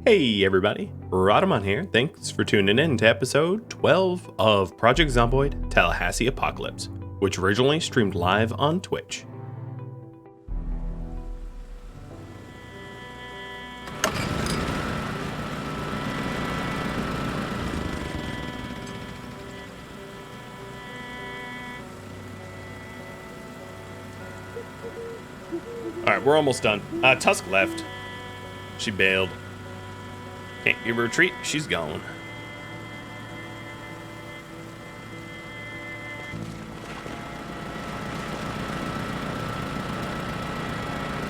Hey everybody, Rhadamant here. Thanks for tuning in to episode 12 of Project Zomboid Tallahassee Apocalypse, which originally streamed live on Twitch. Alright, we're almost done. Tusk left. She bailed. Can't give her a treat. She's gone.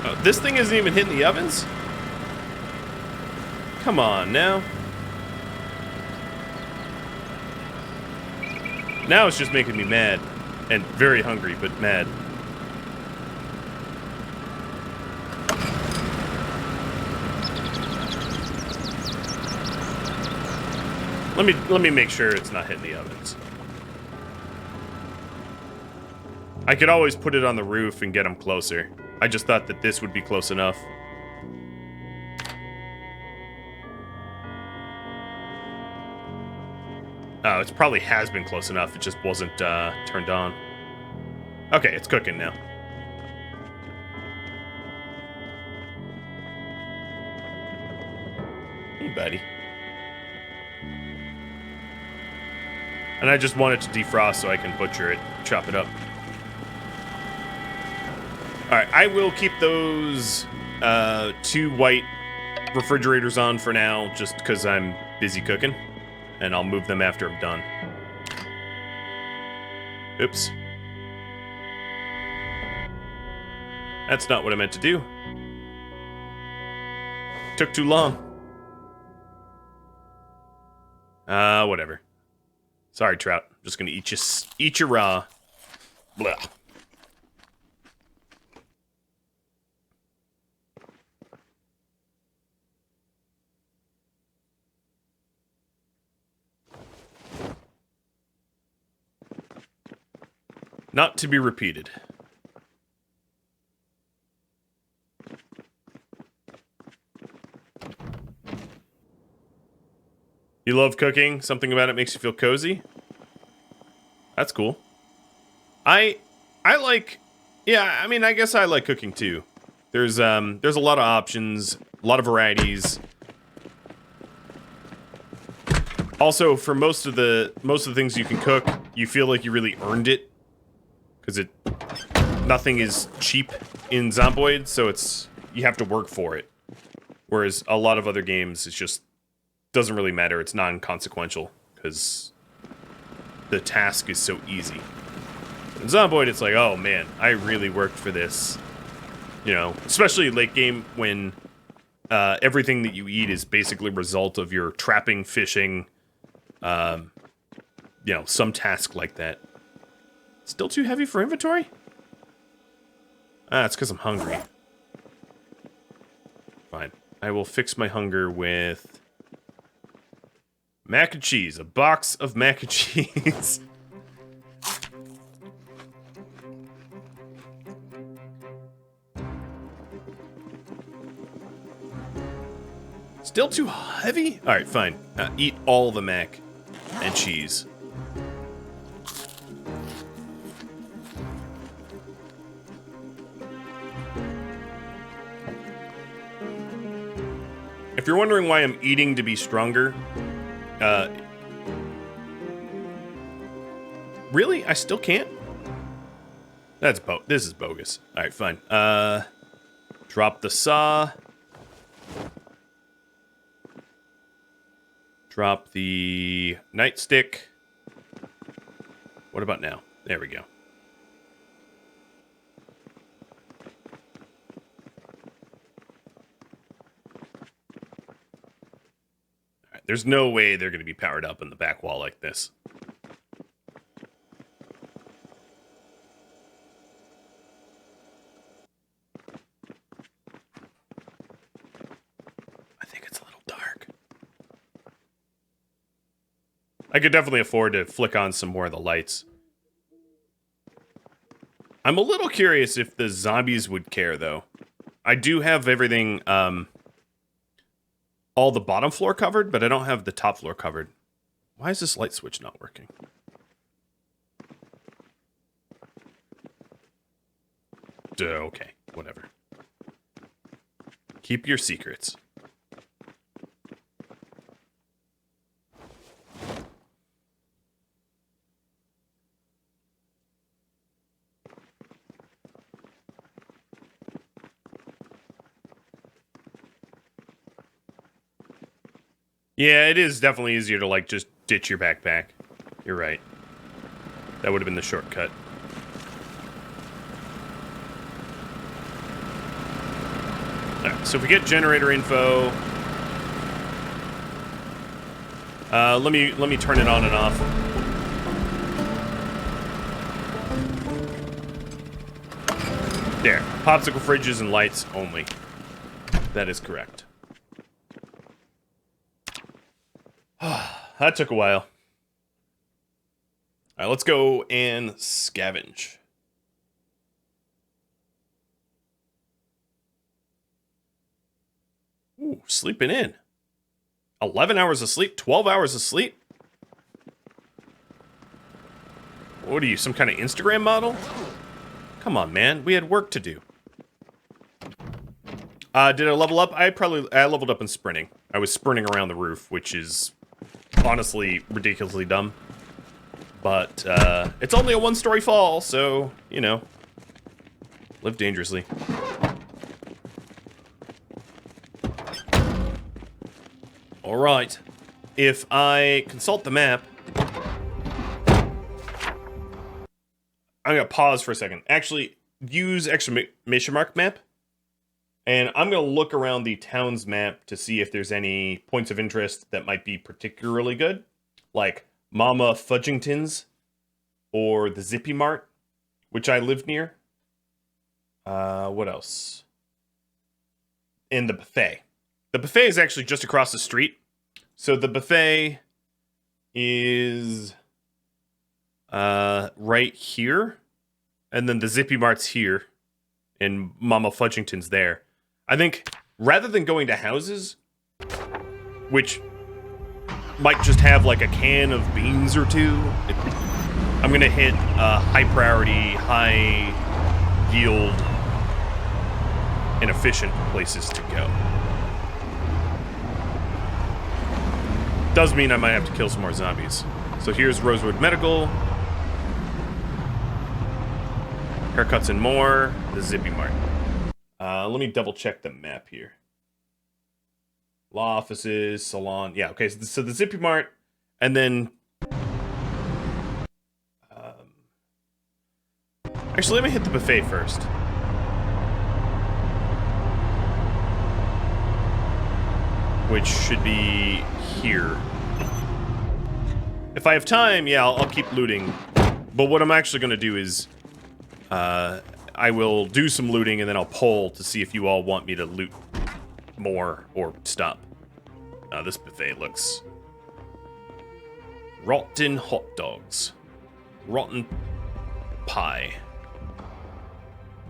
Oh, this thing isn't even hitting the ovens? Come on now. Now it's just making me mad. And very hungry, but mad. Let me make sure it's not hitting the ovens. I could always put it on the roof and get them closer. I just thought that this would be close enough. Oh, it probably has been close enough. It just wasn't turned on. Okay, it's cooking now. Hey, buddy. And I just want it to defrost so I can butcher it, chop it up. Alright, I will keep those two white refrigerators on for now, just because I'm busy cooking. And I'll move them after I'm done. Oops. That's not what I meant to do. Took too long. Whatever. Sorry, Trout. I'm just gonna eat you raw. Blah. Not to be repeated. You love cooking? Something about it makes you feel cozy? That's cool. I like, yeah, I mean, I guess I like cooking too. There's a lot of options, a lot of varieties. Also, for most of the things you can cook, you feel like you really earned it, because nothing is cheap in Zomboid, so you have to work for it. Whereas a lot of other games, it's just doesn't really matter. It's non-consequential because the task is so easy. In Zomboid, it's like, oh man, I really worked for this. You know, especially late game when everything that you eat is basically a result of your trapping, fishing, you know, some task like that. Still too heavy for inventory? Ah, it's because I'm hungry. Fine. I will fix my hunger with mac and cheese. A box of mac and cheese. Still too heavy? Alright, fine. Eat all the mac and cheese. If you're wondering why I'm eating to be stronger, really? I still can't? This is bogus. Alright, fine. Drop the saw. Drop the nightstick. What about now? There we go. Alright, there's no way they're going to be powered up in the back wall like this. I could definitely afford to flick on some more of the lights. I'm a little curious if the zombies would care, though. I do have everything all all the bottom floor covered, but I don't have the top floor covered. Why is this light switch not working? Okay, whatever. Keep your secrets. Yeah, it is definitely easier to, like, just ditch your backpack. You're right. That would have been the shortcut. Alright, so if we get generator info... let me turn it on and off. There. Popsicle fridges and lights only. That is correct. That took a while. Alright, let's go and scavenge. Ooh, sleeping in. 11 hours of sleep? 12 hours of sleep? What are you, some kind of Instagram model? Come on, man. We had work to do. Did I level up? I leveled up in sprinting. I was sprinting around the roof, which is honestly ridiculously dumb. But, it's only a one-story fall, so, you know, live dangerously. Alright. If I consult the map... I'm gonna pause for a second. Actually, use exclamation mark map. And I'm gonna look around the town's map to see if there's any points of interest that might be particularly good. Like Mama Fudgington's or the Zippy Mart, which I live near. What else? And the buffet. The buffet is actually just across the street. So the buffet is right here. And then the Zippy Mart's here. And Mama Fudgington's there. I think rather than going to houses, which might just have like a can of beans or two, I'm going to hit high priority, high yield, and efficient places to go. Does mean I might have to kill some more zombies. So here's Rosewood Medical. Haircuts and more. The Zippy Mart. Let me double check the map here. Law offices, salon. Yeah, okay. So the Zippy Mart, and then... actually, let me hit the buffet first. Which should be here. If I have time, yeah, I'll keep looting. But what I'm actually going to do is... I will do some looting, and then I'll poll to see if you all want me to loot more or stop. This buffet looks... rotten hot dogs. Rotten pie.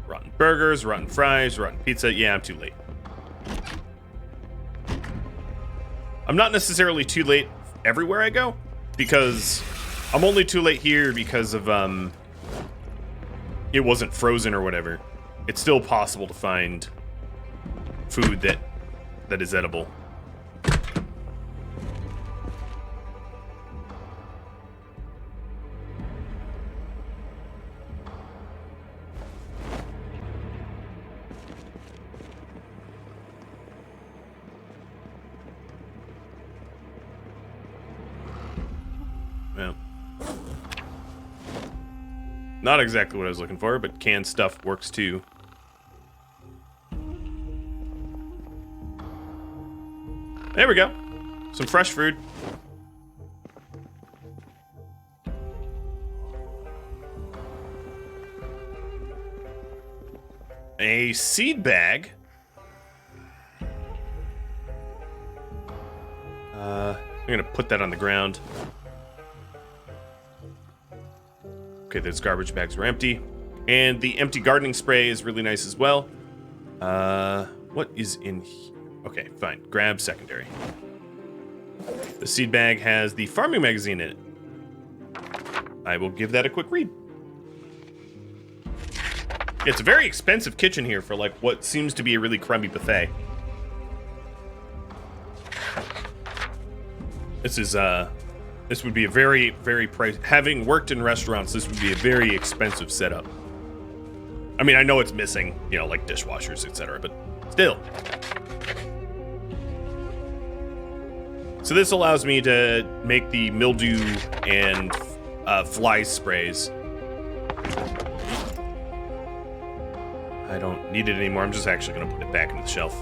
Rotten burgers, rotten fries, rotten pizza. Yeah, I'm too late. I'm not necessarily too late everywhere I go, because I'm only too late here because of, it wasn't frozen or whatever. It's still possible to find food that is edible. Well, not exactly what I was looking for, but canned stuff works too. There we go. Some fresh food. A seed bag. I'm gonna put that on the ground. Okay, those garbage bags are empty. And the empty gardening spray is really nice as well. What is in here? Okay, fine. Grab secondary. The seed bag has the farming magazine in it. I will give that a quick read. It's a very expensive kitchen here for like what seems to be a really crummy buffet. This would be a very, very price. Having worked in restaurants, this would be a very expensive setup. I mean, I know it's missing, you know, like dishwashers, etc., but still. So this allows me to make the mildew and fly sprays. I don't need it anymore. I'm just actually going to put it back into the shelf.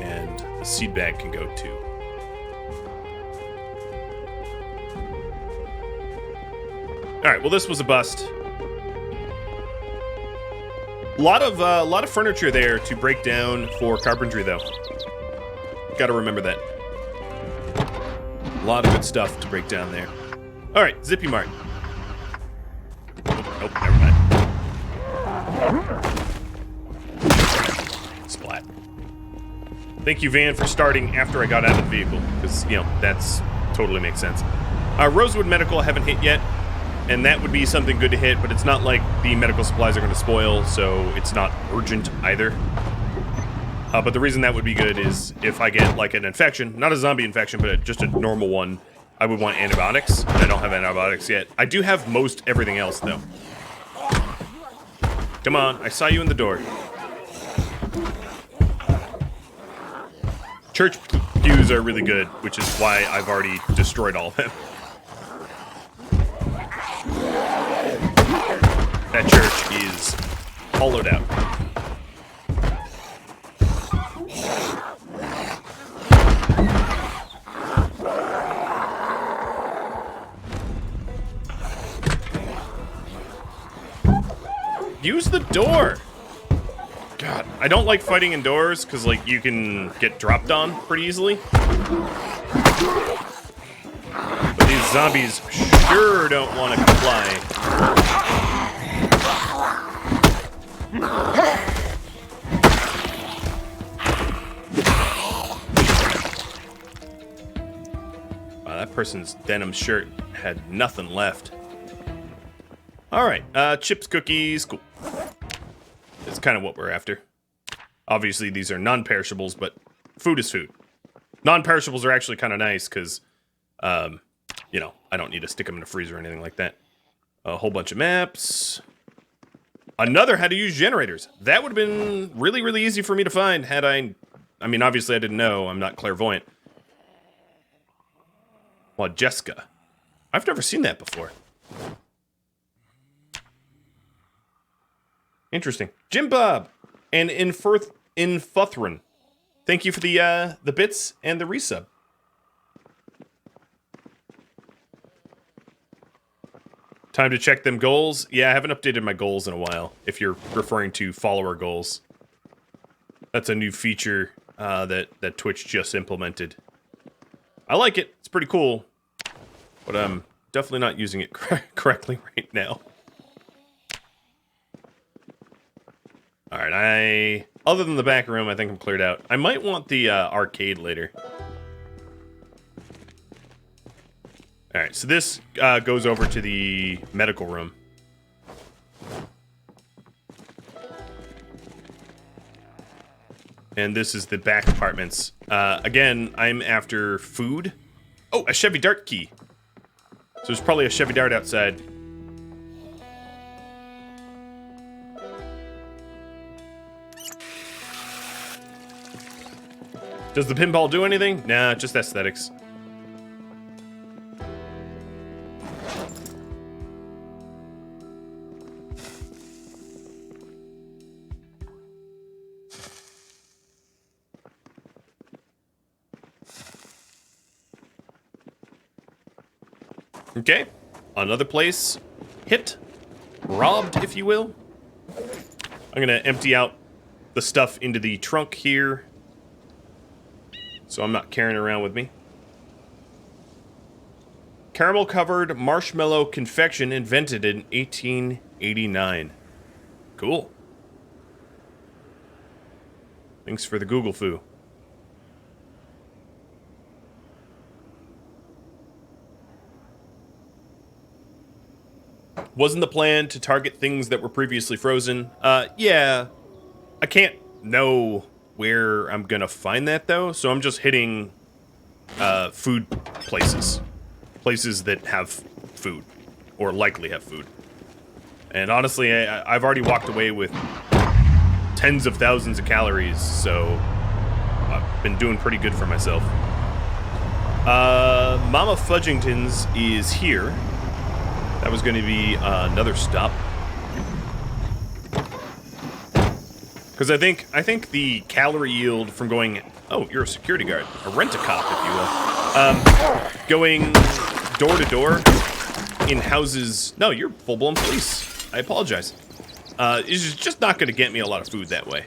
And the seed bag can go too. All right. Well, this was a bust. A lot of furniture there to break down for carpentry, though. Got to remember that. A lot of good stuff to break down there. All right, Zippy Mart. Nope, never mind. Splat. Thank you, Van, for starting after I got out of the vehicle, because, you know, that's totally makes sense. Rosewood Medical I haven't hit yet, and that would be something good to hit, but it's not like the medical supplies are going to spoil, so it's not urgent either. But the reason that would be good is if I get, like, an infection, not a zombie infection, but just a normal one, I would want antibiotics. I don't have antibiotics yet. I do have most everything else, though. Come on, I saw you in the door. Church pews are really good, which is why I've already destroyed all of them. That church is hollowed out. Use the door! God, I don't like fighting indoors, because, like, you can get dropped on pretty easily. But these zombies sure don't want to comply. Wow, that person's denim shirt had nothing left. Alright, chips, cookies, cool. That's kind of what we're after. Obviously, these are non-perishables, but food is food. Non-perishables are actually kind of nice, because, you know, I don't need to stick them in a freezer or anything like that. A whole bunch of maps. Another how to use generators. That would have been really, really easy for me to find had I mean, obviously I didn't know. I'm not clairvoyant. Well, Jessica. I've never seen that before. Interesting. Jim Bob and Infuthrin. Thank you for the bits and the resub. Time to check them goals. Yeah, I haven't updated my goals in a while, if you're referring to follower goals. That's a new feature that Twitch just implemented. I like it. It's pretty cool. But I'm definitely not using it correctly right now. Alright, other than the back room, I think I'm cleared out. I might want the arcade later. Alright, so this goes over to the medical room. And this is the back apartments. Again, I'm after food. Oh, a Chevy Dart key. So there's probably a Chevy Dart outside. Does the pinball do anything? Nah, just aesthetics. Okay, another place hit, robbed, if you will. I'm gonna empty out the stuff into the trunk here, so I'm not carrying it around with me. Caramel-covered marshmallow confection invented in 1889. Cool. Thanks for the Google foo. Wasn't the plan to target things that were previously frozen? Yeah. I can't know where I'm gonna find that, though, so I'm just hitting food places. Places that have food, or likely have food. And honestly, I've already walked away with tens of thousands of calories, so I've been doing pretty good for myself. Mama Fudgington's is here. That was going to be another stop. Because I think the calorie yield from going... Oh, you're a security guard. A rent-a-cop, if you will. Going door to door in houses... No, you're full-blown police. I apologize. It's just not going to get me a lot of food that way.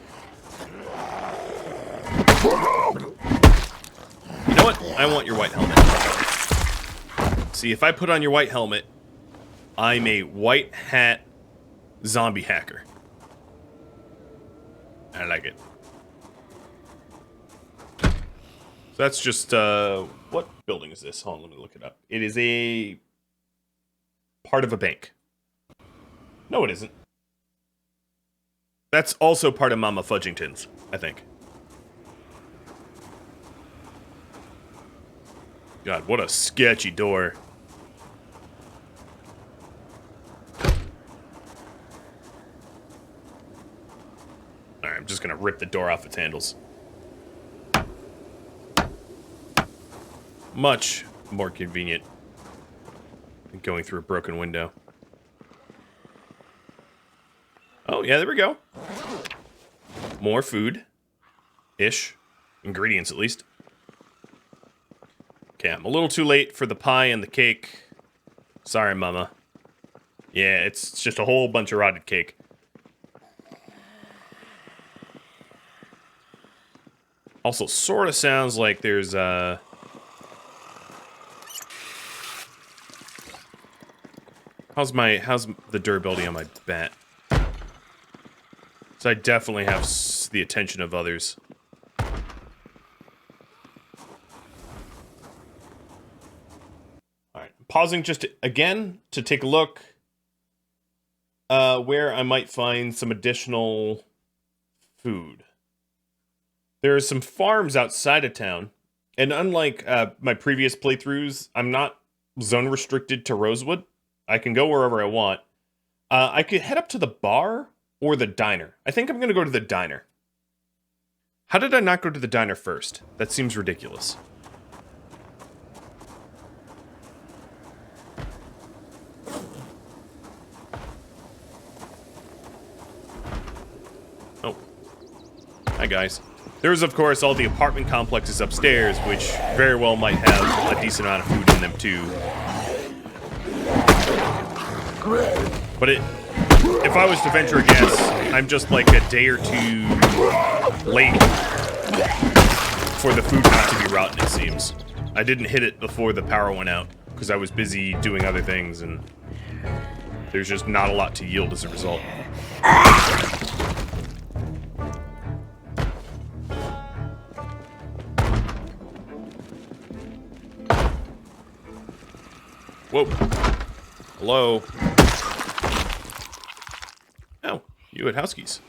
You know what? I want your white helmet. See, if I put on your white helmet, I'm a white hat zombie hacker. I like it. So that's just, what building is this? Hold on, let me look it up. It is a part of a bank. No, it isn't. That's also part of Mama Fudgington's, I think. God, what a sketchy door. Alright, I'm just gonna rip the door off its handles. Much more convenient than going through a broken window. Oh, yeah, there we go. More food. Ish. Ingredients, at least. Okay, I'm a little too late for the pie and the cake. Sorry, Mama. Yeah, it's just a whole bunch of rotted cake. Also, sort of sounds like there's, How's the durability on my bat? So I definitely have the attention of others. Alright, pausing just again to take a look where I might find some additional food. There are some farms outside of town, and unlike my previous playthroughs, I'm not zone restricted to Rosewood. I can go wherever I want. I could head up to the bar or the diner. I think I'm going to go to the diner. How did I not go to the diner first? That seems ridiculous. Oh. Hi, guys. There's, of course, all the apartment complexes upstairs, which very well might have a decent amount of food in them, too. But if I was to venture a guess, I'm just like a day or two late for the food not to be rotten, it seems. I didn't hit it before the power went out, because I was busy doing other things, and there's just not a lot to yield as a result. Whoa. Hello. Oh, you had house keys.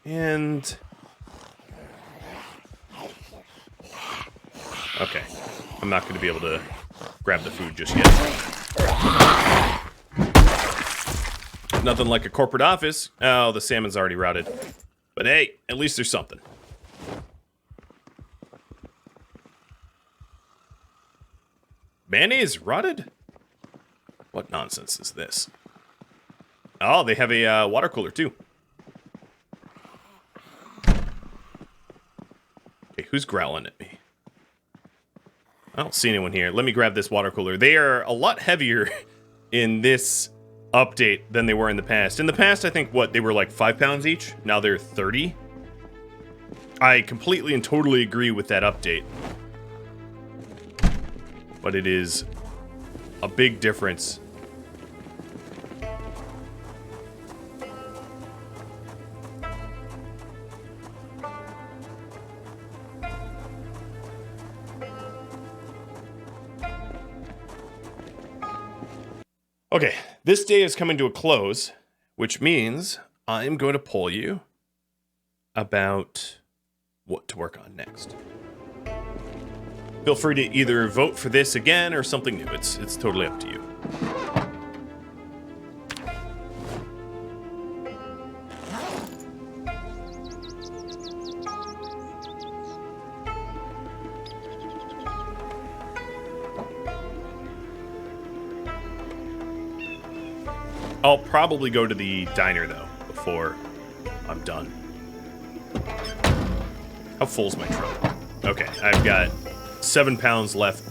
And... okay. I'm not going to be able to grab the food just yet. Nothing like a corporate office. Oh, the salmon's already rotted. But hey, at least there's something. Mayonnaise rotted? What nonsense is this? Oh, they have a water cooler too. Okay, who's growling at me? I don't see anyone here. Let me grab this water cooler. They are a lot heavier in this update than they were in the past. In the past, I think, what, they were like 5 pounds each? Now they're 30? I completely and totally agree with that update. But it is a big difference. Okay, this day is coming to a close, which means I'm going to poll you about what to work on next. Feel free to either vote for this again or something new. It's totally up to you. I'll probably go to the diner, though, before I'm done. How full's my truck? Okay, I've got 7 pounds left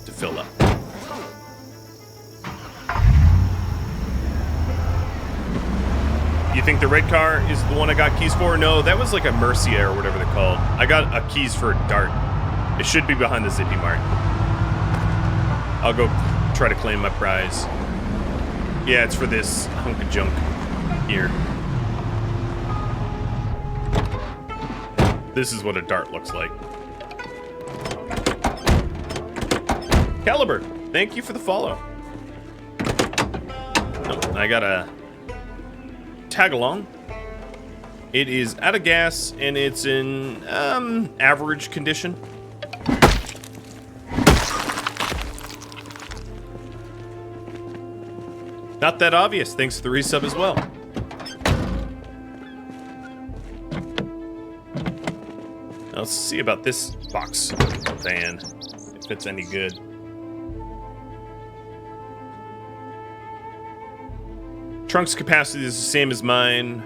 to fill up. You think the red car is the one I got keys for? No, that was like a Mercia or whatever they're called. I got a keys for a Dart. It should be behind the Zippy Mart. I'll go try to claim my prize. Yeah, it's for this hunk of junk here. This is what a Dart looks like. Caliber, thank you for the follow. Oh, I got a tag along. It is out of gas and it's in average condition. Not that obvious. Thanks for the resub as well. Now let's see about this box van, if it's any good. Trunk's capacity is the same as mine.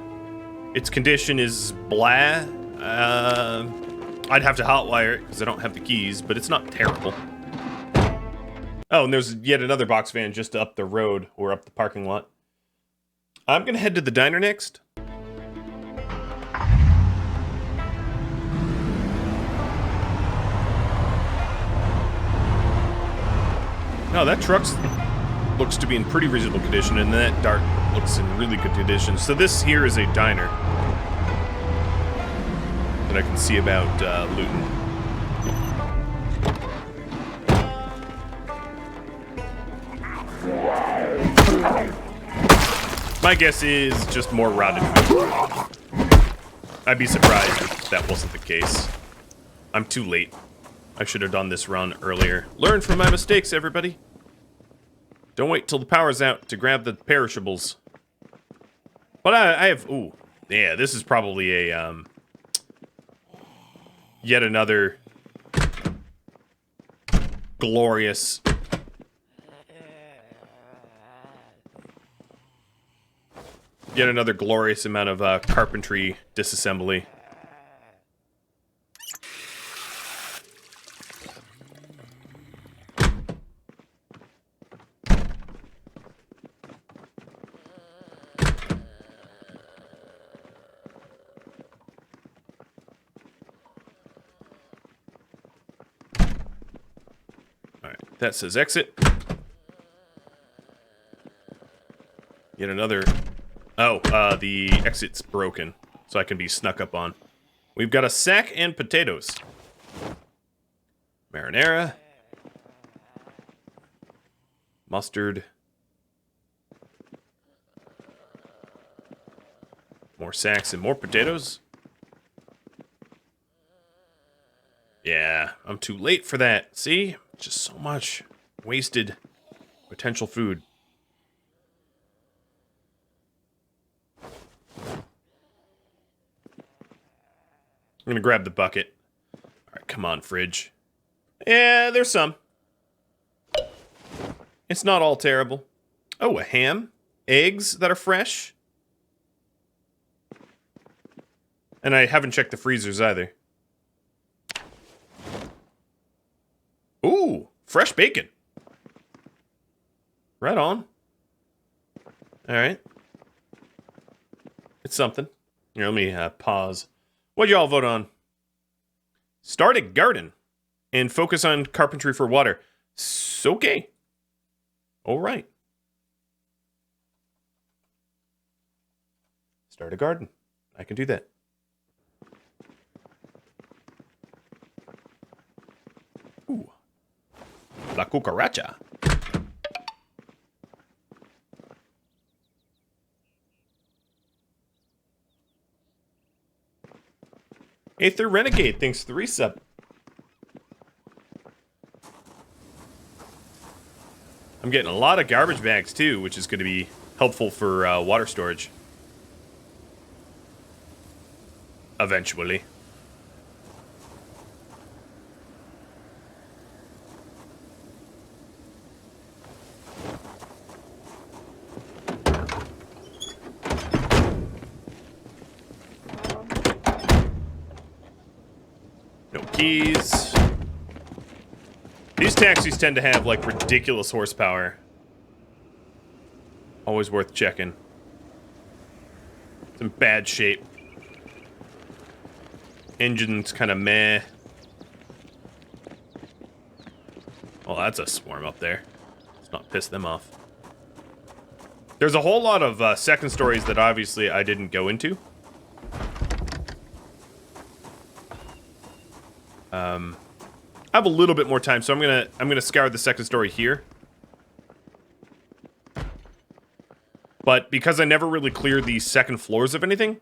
Its condition is blah. I'd have to hotwire it because I don't have the keys, but it's not terrible. Oh, and there's yet another box van just up the road or up the parking lot. I'm gonna head to the diner next. No, that truck looks to be in pretty reasonable condition, and that Dart looks in really good condition. So this here is a diner that I can see about looting. My guess is just more rotted food. I'd be surprised if that wasn't the case. I'm too late. I should have done this run earlier. Learn from my mistakes, everybody. Don't wait till the power's out to grab the perishables. But I have... Ooh. Yeah, this is probably a... yet another... glorious... Yet another glorious amount of carpentry disassembly. Alright, that says exit. Yet another... Oh, the exit's broken, so I can be snuck up on. We've got a sack and potatoes. Marinara. Mustard. More sacks and more potatoes. Yeah, I'm too late for that. See? Just so much wasted potential food. I'm gonna grab the bucket. Alright, come on, fridge. Yeah, there's some. It's not all terrible. Oh, a ham. Eggs that are fresh. And I haven't checked the freezers either. Ooh, fresh bacon. Right on. Alright. It's something. Here, let me pause. What'd y'all vote on? Start a garden and focus on carpentry for water. Okay. All right. Start a garden. I can do that. Ooh. La cucaracha. Aether Renegade, thanks for the resub. I'm getting a lot of garbage bags too, which is going to be helpful for water storage. Eventually. No keys. These taxis tend to have, like, ridiculous horsepower. Always worth checking. It's in bad shape. Engine's kind of meh. Well, that's a swarm up there. Let's not piss them off. There's a whole lot of second stories that obviously I didn't go into. I have a little bit more time, so I'm gonna scour the second story here. But because I never really cleared the second floors of anything,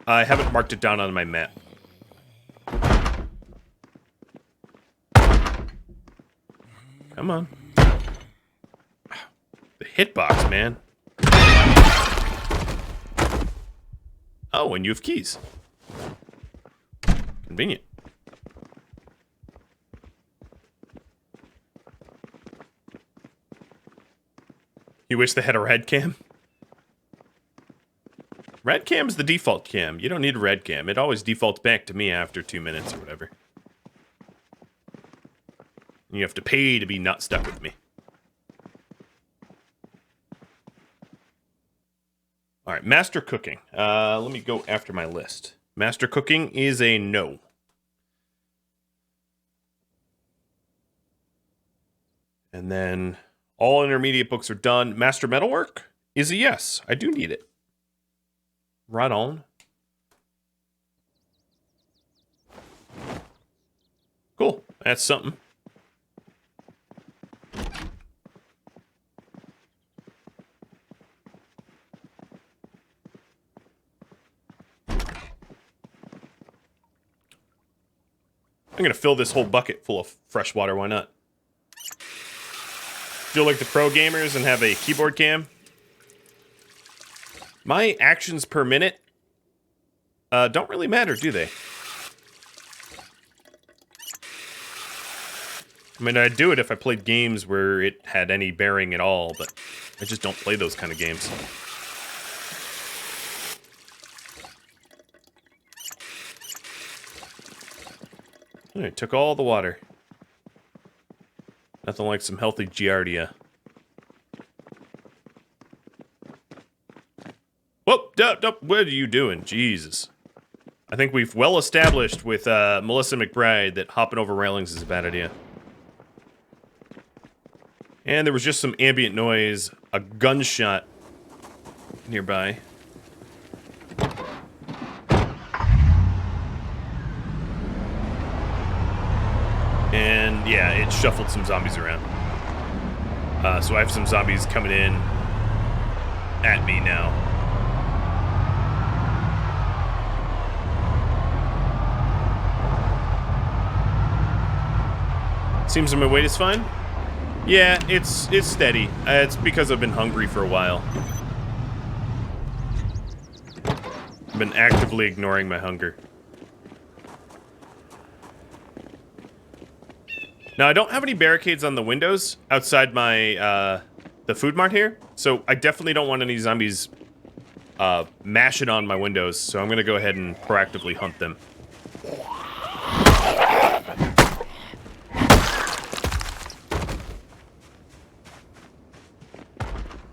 I haven't marked it down on my map. Come on. The hitbox, man. Oh, and you have keys. Convenient. You wish they had a red cam? Red cam is the default cam. You don't need a red cam. It always defaults back to me after 2 minutes or whatever. You have to pay to be not stuck with me. Alright, master cooking. Let me go after my list. Master cooking is a no. And then all intermediate books are done. Master metalwork is a yes. I do need it. Right on. Cool. That's something. I'm going to fill this whole bucket full of fresh water. Why not? Feel like the pro gamers and have a keyboard cam? My actions per minute don't really matter, do they? I mean, I'd do it if I played games where it had any bearing at all, but I just don't play those kind of games. Alright, took all the water. Nothing like some healthy Giardia. Whoop! What are you doing? Jesus. I think we've well established with Melissa McBride that hopping over railings is a bad idea. And there was just some ambient noise, a gunshot nearby. And yeah, it shuffled some zombies around. So I have some zombies coming in at me now. Seems my weight is fine. Yeah, it's steady. It's because I've been hungry for a while. I've been actively ignoring my hunger. Now, I don't have any barricades on the windows outside my, the food mart here, so I definitely don't want any zombies, mashing on my windows, so I'm gonna go ahead and proactively hunt them.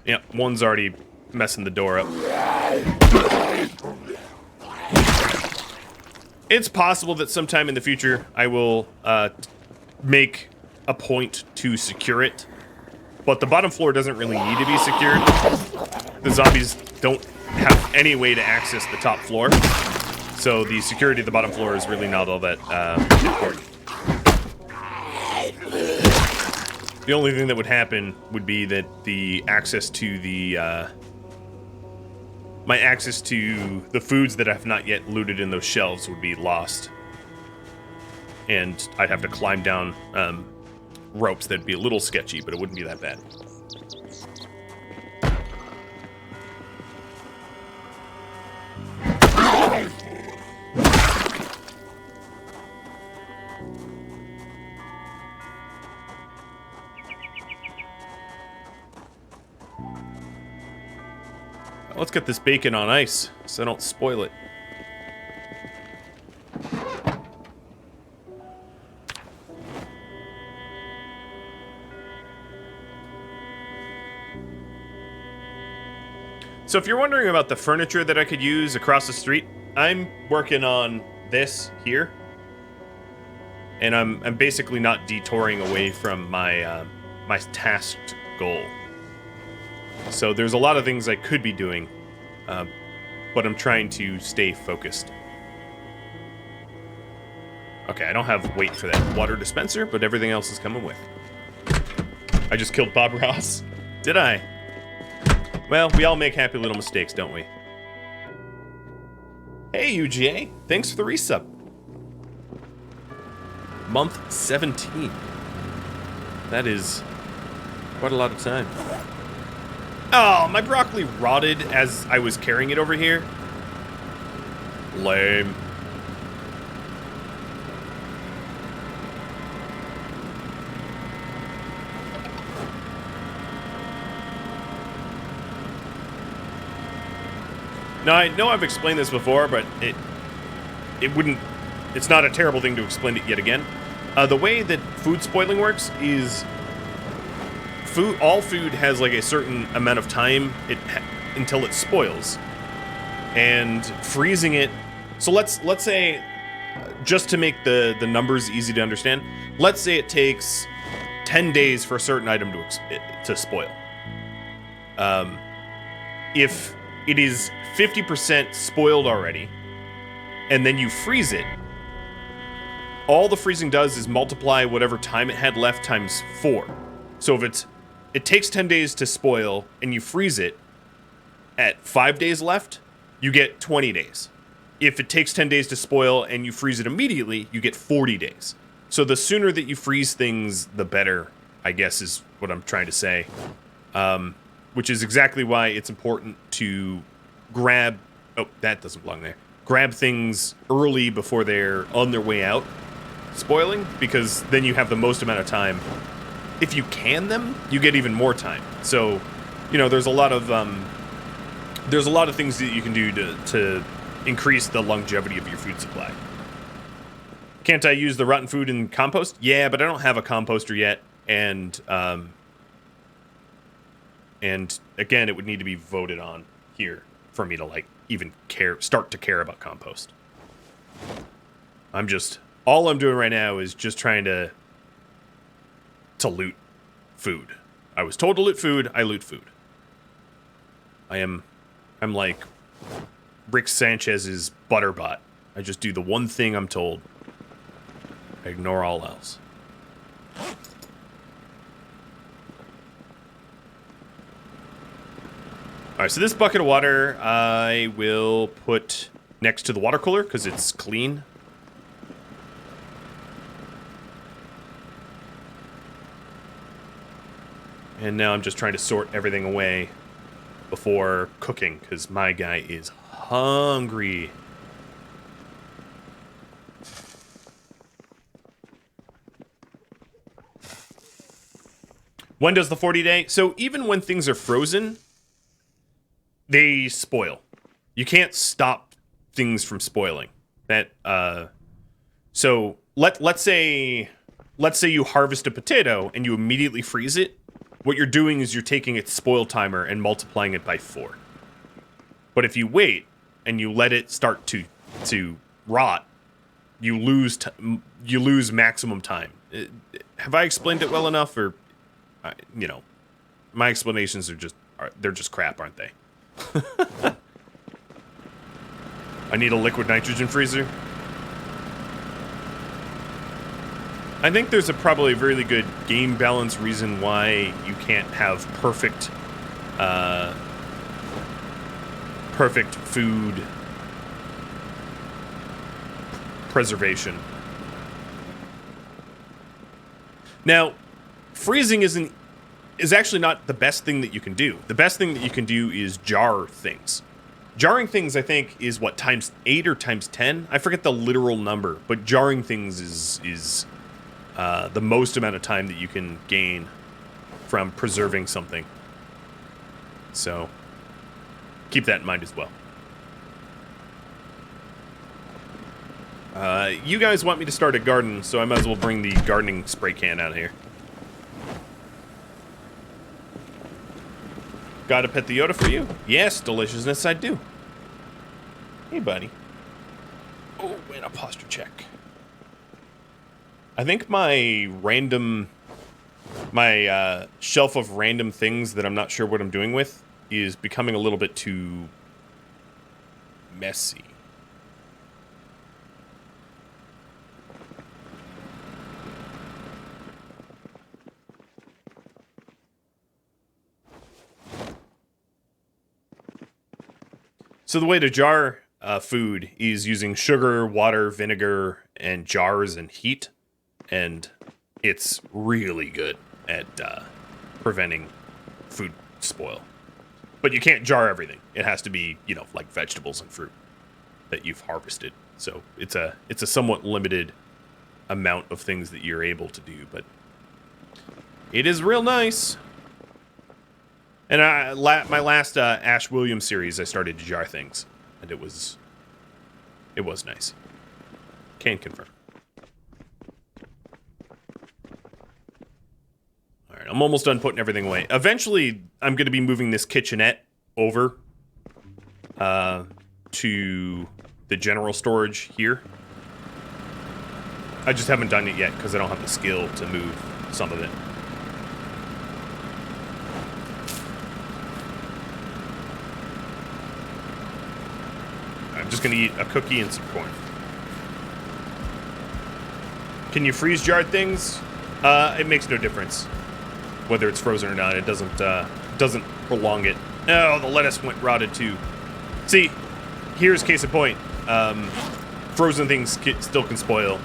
Yeah, one's already messing the door up. It's possible that sometime in the future I will, make a point to secure it, but the bottom floor doesn't really need to be secured. The zombies don't have any way to access the top floor, so the security of the bottom floor is really not all that important. The only thing that would happen would be that the access to the my access to the foods that I have not yet looted in those shelves would be lost and I'd have to climb down ropes. That'd be a little sketchy, but it wouldn't be that bad. Let's get this bacon on ice so I don't spoil it. So if you're wondering about the furniture that I could use across the street, I'm working on this here. And I'm basically not detouring away from my my tasked goal. So there's a lot of things I could be doing, but I'm trying to stay focused. Okay, I don't have weight for that water dispenser, but everything else is coming with. I just killed Bob Ross. Did I? Well, we all make happy little mistakes, don't we? Hey, UGA. Thanks for the resub. Month 17. That is quite a lot of time. Oh, my broccoli rotted as I was carrying it over here. Lame. Now, I know I've explained this before, but it's not a terrible thing to explain it yet again. The way that food spoiling works is all food has like a certain amount of time until it spoils, and freezing it. So let's say, just to make the numbers easy to understand, let's say it takes 10 days for a certain item to spoil. If it is 50% spoiled already, and then you freeze it, all the freezing does is multiply whatever time it had left times 4. So if it takes 10 days to spoil, and you freeze it at 5 days left, you get 20 days. If it takes 10 days to spoil and you freeze it immediately, you get 40 days. So the sooner that you freeze things, the better, I guess is what I'm trying to say. Which is exactly why it's important to grab... Oh, that doesn't belong there. Grab things early before they're on their way out, spoiling, because then you have the most amount of time. If you can them, you get even more time. So, you know, there's a lot of things that you can do to increase the longevity of your food supply. Can't I use the rotten food in compost? Yeah, but I don't have a composter yet, and again, it would need to be voted on here for me to like even start to care about compost. All I'm doing right now is just trying to loot food. I was told to loot food, I loot food. I'm like Rick Sanchez's Butterbot. I just do the one thing I'm told. I ignore all else. Alright, so this bucket of water I will put next to the water cooler because it's clean. And now I'm just trying to sort everything away before cooking, because my guy is hungry. When does the 40-day? So even when things are frozen, they spoil. You can't stop things from spoiling. So let's say you harvest a potato and you immediately freeze it. What you're doing is you're taking its spoil timer and multiplying it by 4. But if you wait and you let it start to rot, you lose maximum time. Have I explained it well enough, or you know, my explanations they're just crap, aren't they? I need a liquid nitrogen freezer. I think there's probably a really good game balance reason why you can't have perfect food preservation. Now, freezing is actually not the best thing that you can do. The best thing that you can do is jar things. Jarring things, I think, is what, times 8 or times 10? I forget the literal number, but jarring things is the most amount of time that you can gain from preserving something. So, keep that in mind as well. You guys want me to start a garden, so I might as well bring the gardening spray can out here. Got a pet the Yoda for you? Yes, deliciousness, I do. Hey, buddy. Oh, and a posture check. I think my shelf of random things that I'm not sure what I'm doing with is becoming a little bit too messy. So the way to jar food is using sugar, water, vinegar, and jars and heat. And it's really good at preventing food spoil. But you can't jar everything. It has to be, you know, like vegetables and fruit that you've harvested. So it's a somewhat limited amount of things that you're able to do, but it is real nice. And my last Ash Williams series, I started to jar things, and it was nice. Can confirm. All right, I'm almost done putting everything away. Eventually, I'm going to be moving this kitchenette over to the general storage here. I just haven't done it yet because I don't have the skill to move some of it. I'm just gonna eat a cookie and some corn. Can you freeze jarred things? It makes no difference whether it's frozen or not. It doesn't prolong it. Oh, the lettuce went rotted too. See, here's case in point. Frozen things still can spoil.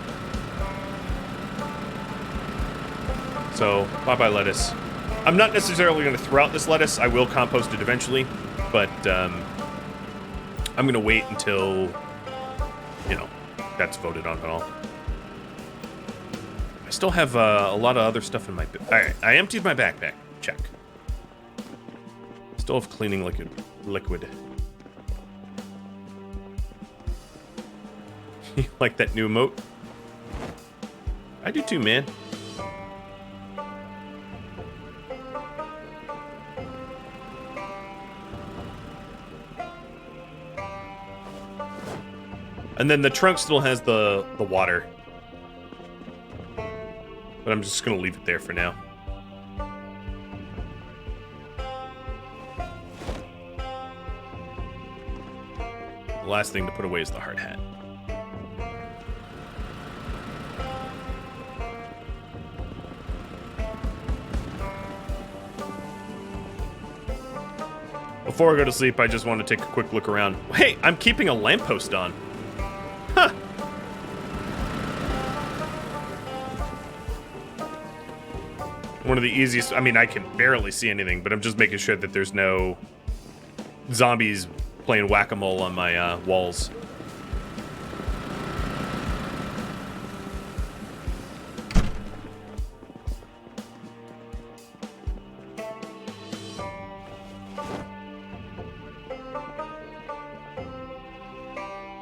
So, bye-bye lettuce. I'm not necessarily going to throw out this lettuce. I will compost it eventually, but I'm going to wait until, you know, that's voted on and all. I still have a lot of other stuff in my... Alright, I emptied my backpack. Check. Still have cleaning liquid. You like that new emote? I do too, man. And then the trunk still has the water. But I'm just going to leave it there for now. The last thing to put away is the hard hat. Before I go to sleep, I just want to take a quick look around. Hey, I'm keeping a lamppost on. Huh. One of the easiest... I mean, I can barely see anything, but I'm just making sure that there's no zombies playing whack-a-mole on my walls.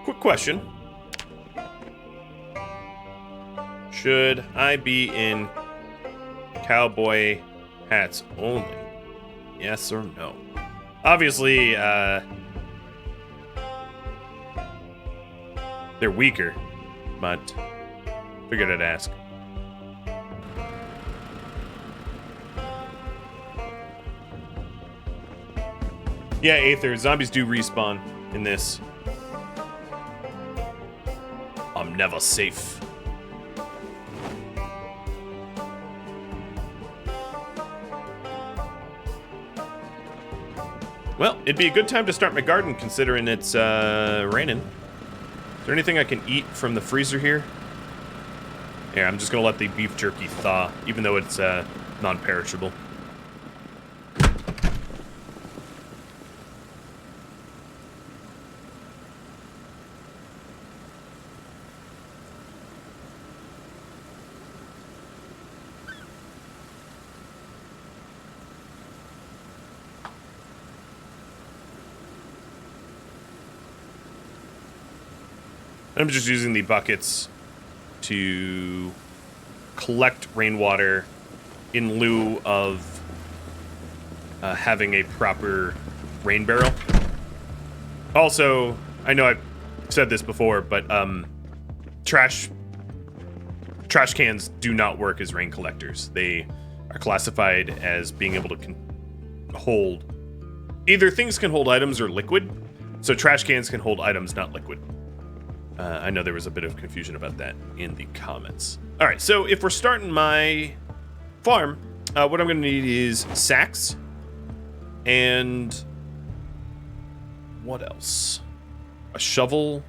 Quick question. Should I be in cowboy hats only? Yes or no? Obviously, they're weaker, but figured I'd ask. Yeah, Aether, zombies do respawn in this. I'm never safe. Well, it'd be a good time to start my garden considering it's raining. Is there anything I can eat from the freezer here? Yeah, I'm just gonna let the beef jerky thaw, even though it's non-perishable. I'm just using the buckets to collect rainwater in lieu of having a proper rain barrel. Also, I know I've said this before, but trash cans do not work as rain collectors. They are classified as being able to hold... Either things can hold items or liquid, so trash cans can hold items, not liquid. I know there was a bit of confusion about that in the comments. All right, so if we're starting my farm, what I'm going to need is sacks and what else? A shovel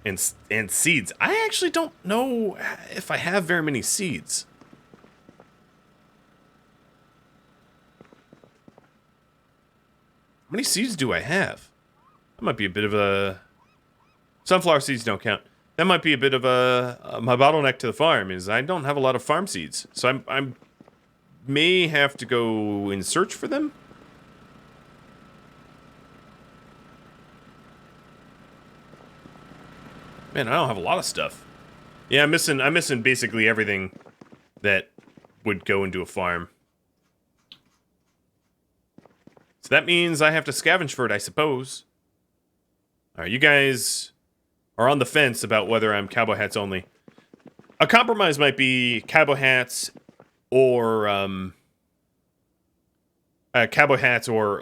and seeds. I actually don't know if I have very many seeds. How many seeds do I have? That might be a bit of a... Sunflower seeds don't count. That might be a bit of my bottleneck to the farm is I don't have a lot of farm seeds. So I'm may have to go in search for them. Man, I don't have a lot of stuff. Yeah, I'm missing basically everything that would go into a farm. So that means I have to scavenge for it, I suppose. All right, you guys are on the fence about whether I'm cowboy hats only. A compromise might be cowboy hats or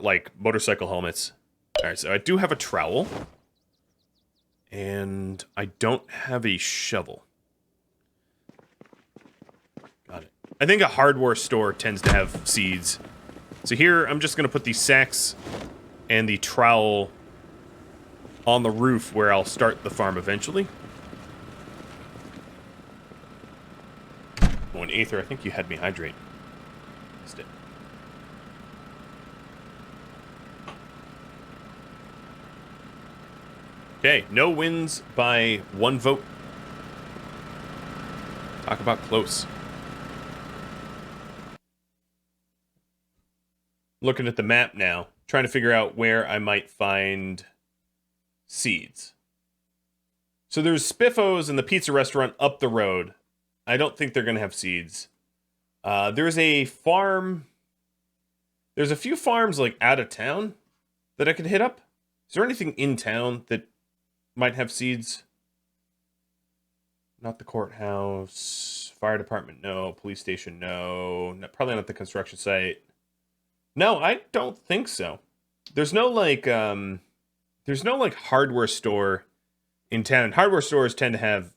like motorcycle helmets. All right, so I do have a trowel and I don't have a shovel. Got it. I think a hardware store tends to have seeds. So here I'm just going to put these sacks and the trowel on the roof where I'll start the farm eventually. Oh, and Aether, I think you had me hydrate. Missed it. Okay, no wins by 1 vote. Talk about close. Looking at the map now, trying to figure out where I might find seeds. So there's Spiffos and the pizza restaurant up the road. I don't think they're going to have seeds. There's a farm. There's a few farms like out of town that I could hit up. Is there anything in town that might have seeds? Not the courthouse. Fire department, no. Police station, no. Probably not the construction site. No, I don't think so. There's no like hardware store in town. Hardware stores tend to have,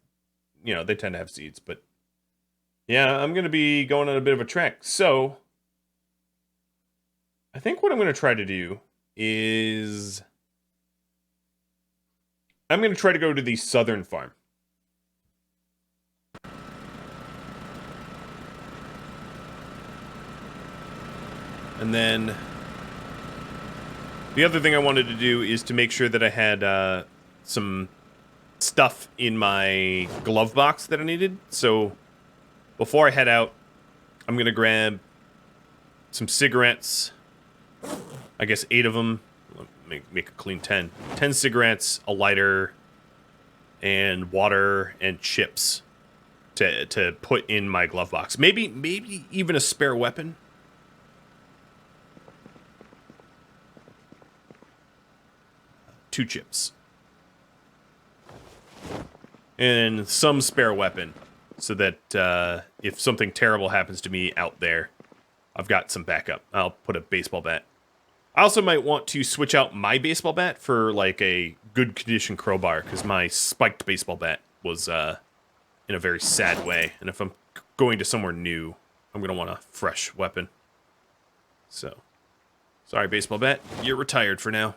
they tend to have seeds, but yeah, I'm going to be going on a bit of a trek. So I think what I'm going to try to do is I'm going to try to go to the southern farm. And then the other thing I wanted to do is to make sure that I had some stuff in my glove box that I needed. So before I head out, I'm going to grab some cigarettes. I guess 8 of them. Make a clean 10. 10 cigarettes, a lighter, and water and chips to put in my glove box. Maybe even a spare weapon. Two chips. And some spare weapon. So that if something terrible happens to me out there, I've got some backup. I'll put a baseball bat. I also might want to switch out my baseball bat for like a good condition crowbar, because my spiked baseball bat was in a very sad way. And if I'm going to somewhere new, I'm going to want a fresh weapon. So, sorry baseball bat, you're retired for now.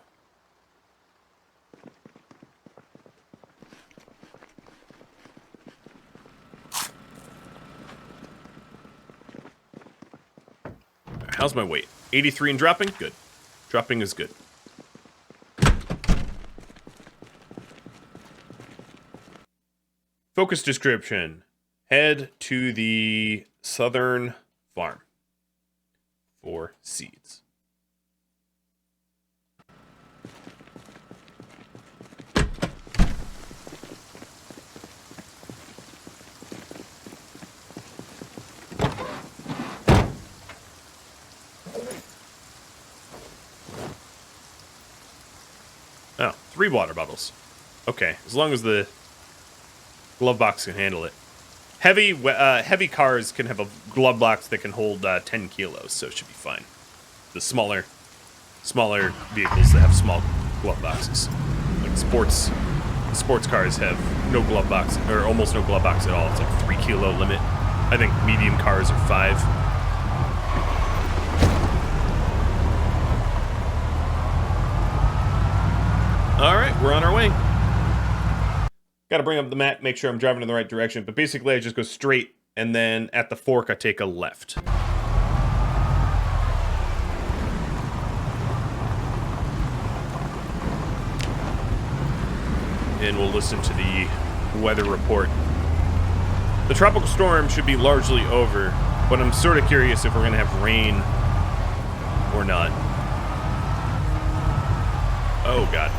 How's my weight? 83 and dropping? Good. Dropping is good. Focus description. Head to the southern farm for seeds. Oh, 3 water bottles. Okay, as long as the glove box can handle it. Heavy cars can have a glove box that can hold 10 kilos, so it should be fine. The smaller vehicles that have small glove boxes, like sports cars, have no glove box, or almost no glove box at all. It's like a 3 kilo limit. I think medium cars are 5. All right, we're on our way. Got to bring up the map, make sure I'm driving in the right direction. But basically, I just go straight, and then at the fork, I take a left. And we'll listen to the weather report. The tropical storm should be largely over, but I'm sort of curious if we're going to have rain or not. Oh, God.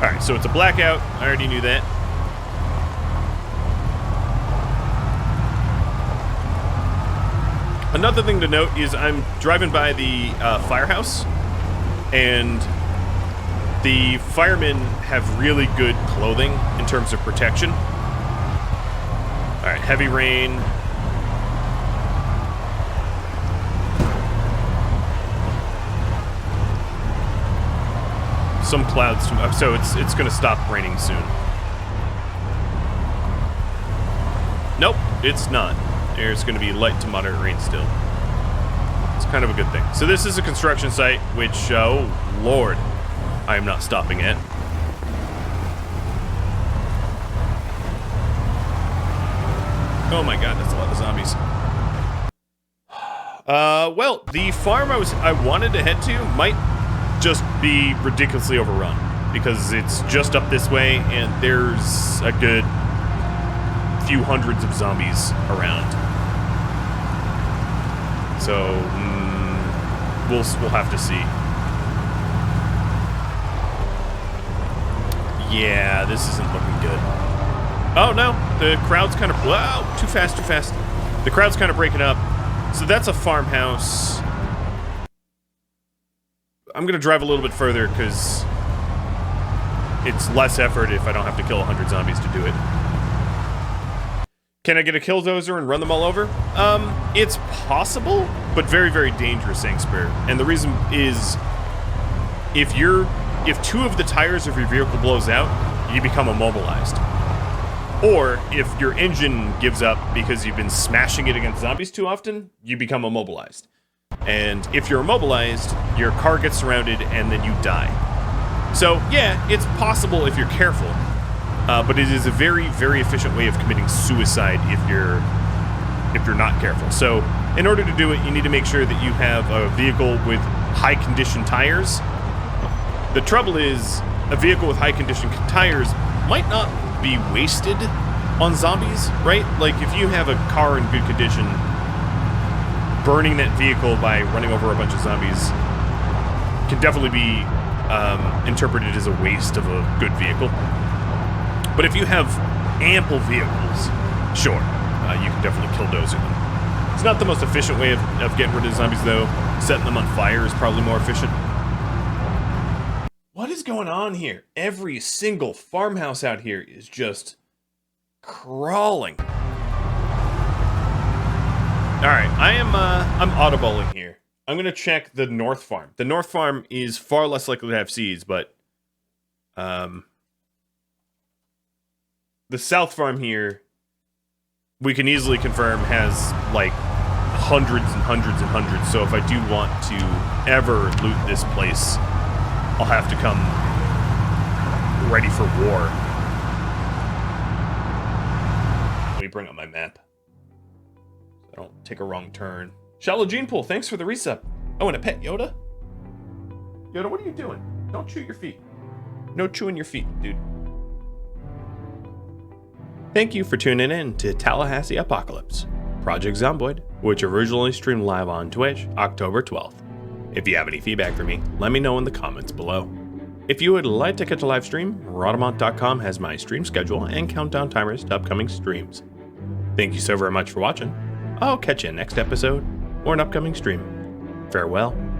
Alright, so it's a blackout. I already knew that. Another thing to note is I'm driving by the firehouse, and the firemen have really good clothing in terms of protection. Alright, heavy rain. Some clouds, so it's going to stop raining soon. Nope, it's not. There's going to be light to moderate rain still. It's kind of a good thing. So this is a construction site, which, oh lord, I am not stopping at. Oh my god, that's a lot of zombies. Well, the farm I wanted to head to might just be ridiculously overrun, because it's just up this way and there's a good few hundreds of zombies around. So we'll have to see. Yeah, this isn't looking good. Oh no, the crowd's kind of, wow, too fast. The crowd's kind of breaking up. So that's a farmhouse. I'm going to drive a little bit further because it's less effort if I don't have to kill 100 zombies to do it. Can I get a killdozer and run them all over? It's possible, but very, very dangerous, Angspire. And the reason is, if 2 of the tires of your vehicle blows out, you become immobilized. Or if your engine gives up because you've been smashing it against zombies too often, you become immobilized. And if you're immobilized, your car gets surrounded and then you die. So yeah, it's possible if you're careful, but it is a very, very efficient way of committing suicide if you're not careful. So in order to do it, you need to make sure that you have a vehicle with high condition tires. The trouble is, a vehicle with high condition tires might not be wasted on zombies, right? Like if you have a car in good condition, burning that vehicle by running over a bunch of zombies can definitely be interpreted as a waste of a good vehicle. But if you have ample vehicles, sure, you can definitely kill-dozer them. It's not the most efficient way of getting rid of zombies, though. Setting them on fire is probably more efficient. What is going on here? Every single farmhouse out here is just crawling. Alright, I'm audibling here. I'm gonna check the North Farm. The North Farm is far less likely to have seeds, but the South Farm here, we can easily confirm has like hundreds and hundreds and hundreds. So if I do want to ever loot this place, I'll have to come ready for war. Let me bring up my map. I don't take a wrong turn. Shallow Gene Pool, thanks for the resub. Oh, and a pet Yoda? Yoda, what are you doing? Don't chew your feet. No chewing your feet, dude. Thank you for tuning in to Tallahassee Apocalypse, Project Zomboid, which originally streamed live on Twitch October 12th. If you have any feedback for me, let me know in the comments below. If you would like to catch a live stream, Rhadamant.com has my stream schedule and countdown timers to upcoming streams. Thank you so very much for watching. I'll catch you next episode or an upcoming stream. Farewell.